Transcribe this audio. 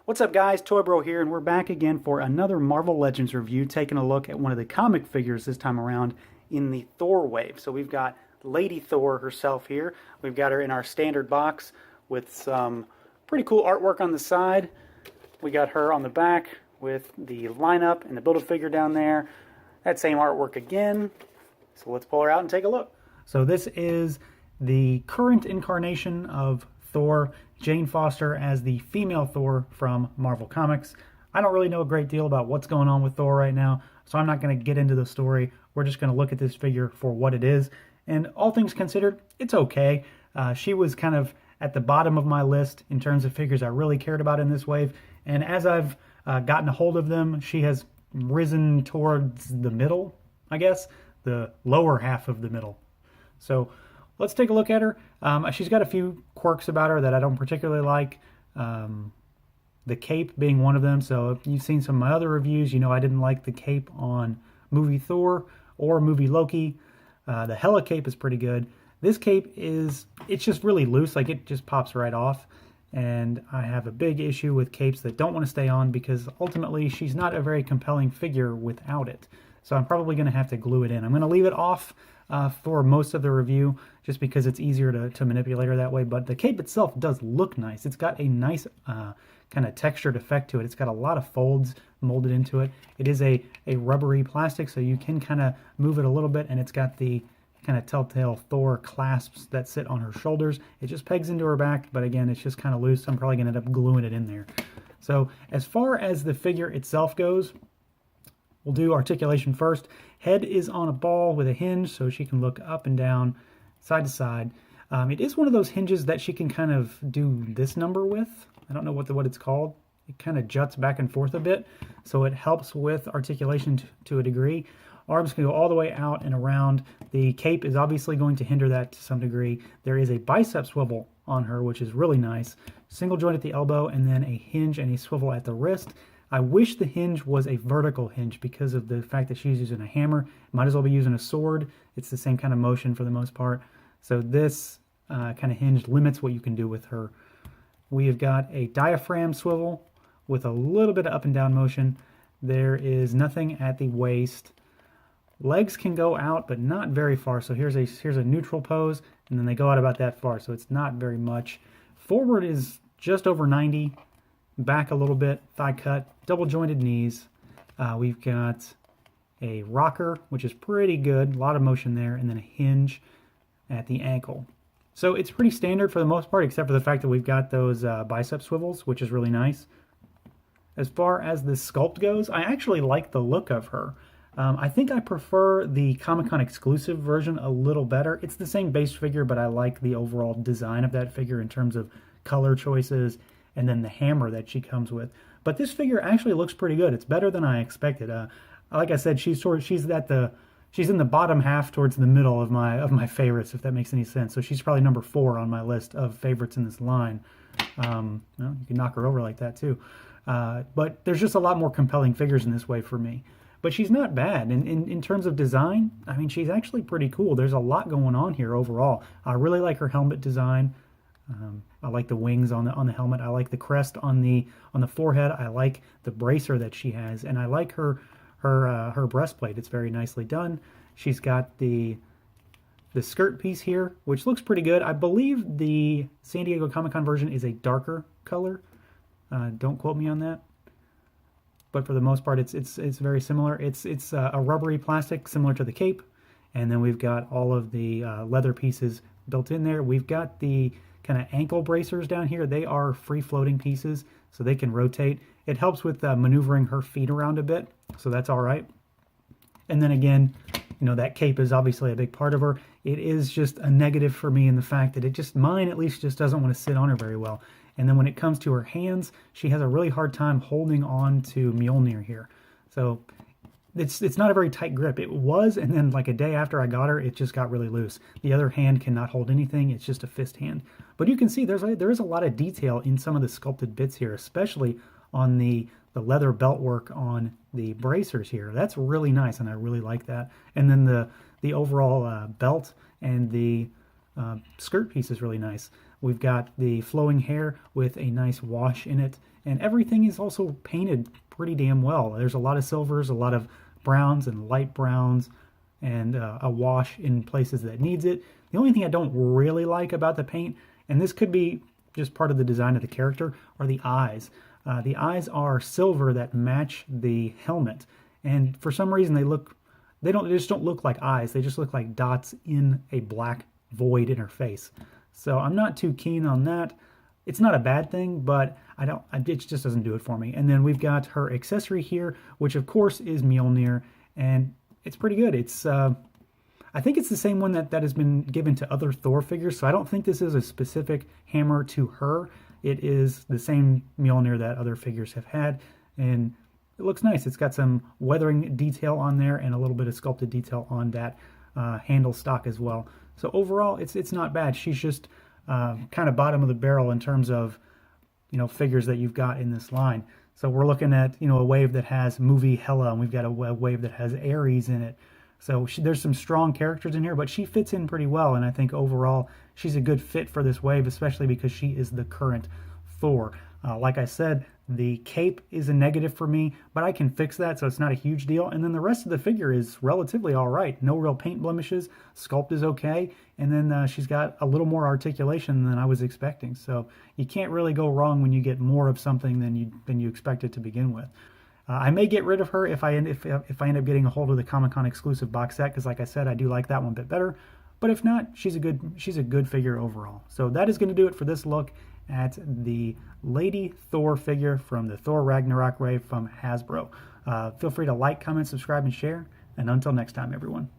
What's up guys, Toy Bro here, and we're back again for another Marvel Legends review, taking a look at one of the comic figures this time around in the Thor wave. So we've got Lady Thor herself here. We've got her in our standard box with some pretty cool artwork on the side. We got her on the back with the lineup and the Build-A-Figure down there. That same artwork again. So let's pull her out and take a look. So this is the current incarnation of Thor, Jane Foster as the female Thor from Marvel Comics. I don't really know a great deal about what's going on with Thor right now, so I'm not going to get into the story. We're just going to look at this figure for what it is. And all things considered, it's okay. She was kind of at the bottom of my list in terms of figures I really cared about in this wave. And as I've gotten a hold of them, she has risen towards the middle, I guess, the lower half of the middle. So let's take a look at her. She's got a few quirks about her that I don't particularly like. The cape being one of them. So if you've seen some of my other reviews, you know I didn't like the cape on movie Thor or movie Loki. The Hela cape is pretty good. This cape it's just really loose, like it just pops right off. And I have a big issue with capes that don't want to stay on because ultimately she's not a very compelling figure without it. So I'm probably going to have to glue it in. I'm going to leave it off for most of the review just because it's easier to manipulate her that way. But the cape itself does look nice. It's got a nice kind of textured effect to it. It's got a lot of folds molded into it. It is a rubbery plastic, so you can kind of move it a little bit, and it's got the kind of telltale Thor clasps that sit on her shoulders. It just pegs into her back, but again, it's just kind of loose. I'm probably going to end up gluing it in there. So as far as the figure itself goes, we'll do articulation first. Head is on a ball with a hinge, so she can look up and down, side to side. It is one of those hinges that she can kind of do this number with. I don't know what it's called. It kind of juts back and forth a bit, so it helps with articulation to a degree. Arms can go all the way out and around. The cape is obviously going to hinder that to some degree. There is a bicep swivel on her, which is really nice. Single joint at the elbow, and then a hinge and a swivel at the wrist. I wish the hinge was a vertical hinge because of the fact that she's using a hammer. Might as well be using a sword. It's the same kind of motion for the most part. So this kind of hinge limits what you can do with her. We have got a diaphragm swivel with a little bit of up and down motion. There is nothing at the waist. Legs can go out, but not very far. So here's a neutral pose, and then they go out about that far. So it's not very much. Forward is just over 90. Back a little bit, thigh cut, double jointed knees. We've got a rocker, which is pretty good, a lot of motion there, and then a hinge at the ankle. So it's pretty standard for the most part, except for the fact that we've got those bicep swivels, which is really nice. As far as the sculpt goes, I actually like the look of her. I think I prefer the Comic-Con exclusive version a little better. It's the same base figure, but I like the overall design of that figure in terms of color choices and then the hammer that she comes with. But this figure actually looks pretty good. It's better than I expected. Like I said, she's in the bottom half towards the middle of my favorites, if that makes any sense. So she's probably number 4 on my list of favorites in this line. Well, you can knock her over like that too. But there's just a lot more compelling figures in this way for me. But she's not bad. And in terms of design, I mean, she's actually pretty cool. There's a lot going on here overall. I really like her helmet design. I like the wings on the helmet. I like the crest on the forehead. I like the bracer that she has, and I like her breastplate. It's very nicely done. She's got the skirt piece here, which looks pretty good. I believe the San Diego Comic-Con version is a darker color. Don't quote me on that. But for the most part, it's very similar. It's a rubbery plastic similar to the cape, and then we've got all of the leather pieces built in there. We've got the kind of ankle bracers down here. They are free-floating pieces, so they can rotate. It helps with maneuvering her feet around a bit, so that's all right. And then again, you know, that cape is obviously a big part of her. It is just a negative for me in the fact that mine at least just doesn't want to sit on her very well. And then when it comes to her hands, she has a really hard time holding on to Mjolnir here. So it's not a very tight grip. It was, and then like a day after I got her, it just got really loose. The other hand cannot hold anything. It's just a fist hand. But you can see there is a lot of detail in some of the sculpted bits here, especially on the leather belt work on the bracers here. That's really nice, and I really like that. And then the overall belt and the skirt piece is really nice. We've got the flowing hair with a nice wash in it, And everything is also painted pretty damn well. There's a lot of silvers, a lot of browns and light browns, and a wash in places that needs it. The only thing I don't really like about the paint, and this could be just part of the design of the character, are the eyes. The eyes are silver that match the helmet, and for some reason they just don't look like eyes. They just look like dots in a black void in her face. So I'm not too keen on that. It's not a bad thing, but it just doesn't do it for me. And then we've got her accessory here, which of course is Mjolnir, and it's pretty good. It's I think it's the same one that has been given to other Thor figures, so I don't think this is a specific hammer to her. It is the same Mjolnir that other figures have had, and it looks nice. It's got some weathering detail on there and a little bit of sculpted detail on that handle stock as well. So overall, it's not bad. She's just kind of bottom of the barrel in terms of, figures that you've got in this line. So we're looking at, a wave that has movie Hela, and we've got a wave that has Ares in it. So there's some strong characters in here, but she fits in pretty well, and I think overall she's a good fit for this wave, especially because she is the current Thor. Like I said, the cape is a negative for me, but I can fix that, so it's not a huge deal. And then the rest of the figure is relatively all right. No real paint blemishes. Sculpt is okay. And then she's got a little more articulation than I was expecting. So you can't really go wrong when you get more of something than you expected to begin with. I may get rid of her if I end up getting a hold of the Comic-Con exclusive box set, because like I said, I do like that one a bit better. But if not, she's a good figure overall. So that is going to do it for this look at the Lady Thor figure from the Thor Ragnarok wave from Hasbro. Feel free to like, comment, subscribe, and share. And until next time, everyone.